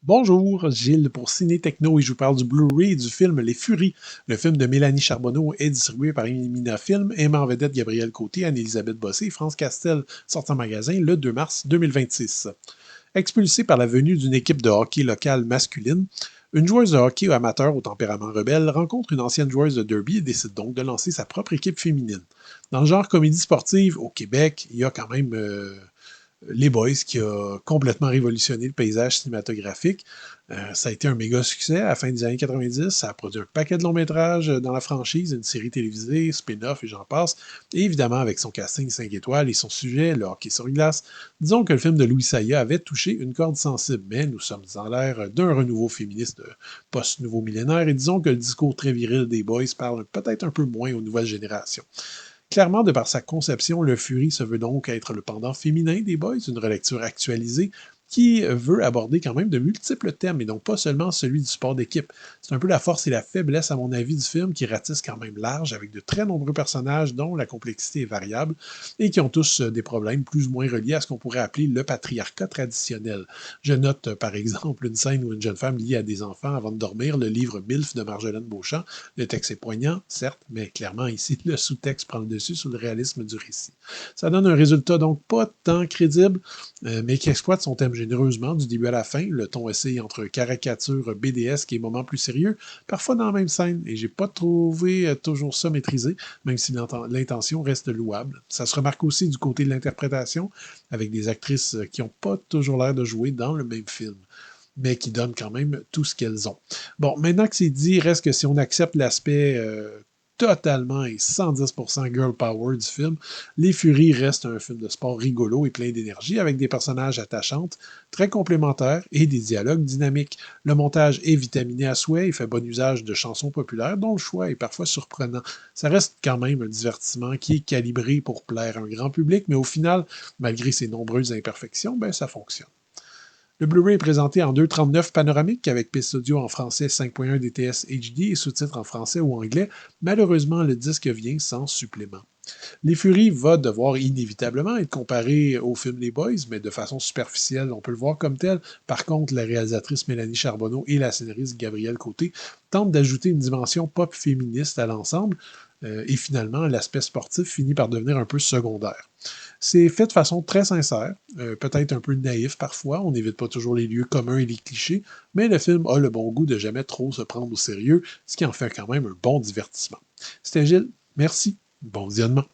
Bonjour, Gilles pour Ciné Techno et je vous parle du Blu-ray du film Les Furies. Le film de Mélanie Charbonneau est distribué par Imina Film, aimant en vedette Gabriel Côté, Anne-Élisabeth Bossé et France Castel, sorti en magasin le 2 mars 2026. Expulsée par la venue d'une équipe de hockey locale masculine, une joueuse de hockey amateur au tempérament rebelle rencontre une ancienne joueuse de derby et décide donc de lancer sa propre équipe féminine. Dans le genre comédie sportive, au Québec, il y a quand même les Boys, qui a complètement révolutionné le paysage cinématographique. Ça a été un méga succès à la fin des années 90. Ça a produit un paquet de longs métrages dans la franchise, une série télévisée, spin-off et j'en passe. Et évidemment, avec son casting 5 étoiles et son sujet, le hockey sur glace, disons que le film de Louis Saya avait touché une corde sensible, mais nous sommes dans l'ère d'un renouveau féministe post-nouveau millénaire et disons que le discours très viril des Boys parle peut-être un peu moins aux nouvelles générations. Clairement, de par sa conception, le Fury se veut donc être le pendant féminin des Boys, une relecture actualisée qui veut aborder quand même de multiples thèmes et donc pas seulement celui du sport d'équipe. C'est un peu la force et la faiblesse, à mon avis, du film qui ratisse quand même large avec de très nombreux personnages dont la complexité est variable et qui ont tous des problèmes plus ou moins reliés à ce qu'on pourrait appeler le patriarcat traditionnel. Je note par exemple une scène où une jeune femme lie à des enfants avant de dormir le livre MILF de Marjolaine Beauchamp. Le texte est poignant, certes, mais clairement ici, le sous-texte prend le dessus sur le réalisme du récit. Ça donne un résultat donc pas tant crédible, mais qui exploite son thème généreusement du début à la fin, le ton essaye entre caricature BDS et moments plus sérieux, parfois dans la même scène, et j'ai pas trouvé toujours ça maîtrisé, même si l'intention reste louable. Ça se remarque aussi du côté de l'interprétation, avec des actrices qui n'ont pas toujours l'air de jouer dans le même film, mais qui donnent quand même tout ce qu'elles ont. Bon, maintenant que c'est dit, reste que si on accepte l'aspect totalement et 110% girl power du film, Les Furies reste un film de sport rigolo et plein d'énergie avec des personnages attachantes, très complémentaires et des dialogues dynamiques. Le montage est vitaminé à souhait et fait bon usage de chansons populaires dont le choix est parfois surprenant. Ça reste quand même un divertissement qui est calibré pour plaire à un grand public, mais au final, malgré ses nombreuses imperfections, ben ça fonctionne. Le Blu-ray est présenté en 2,39 panoramique avec piste audio en français 5.1 DTS HD et sous-titres en français ou anglais. Malheureusement, le disque vient sans supplément. Les Furies va devoir inévitablement être comparé au film Les Boys, mais de façon superficielle, on peut le voir comme tel. Par contre, la réalisatrice Mélanie Charbonneau et la scénariste Gabrielle Côté tentent d'ajouter une dimension pop féministe à l'ensemble, et finalement, l'aspect sportif finit par devenir un peu secondaire. C'est fait de façon très sincère, peut-être un peu naïf parfois, on n'évite pas toujours les lieux communs et les clichés, mais le film a le bon goût de jamais trop se prendre au sérieux, ce qui en fait quand même un bon divertissement. C'était Gilles, merci, bon visionnement.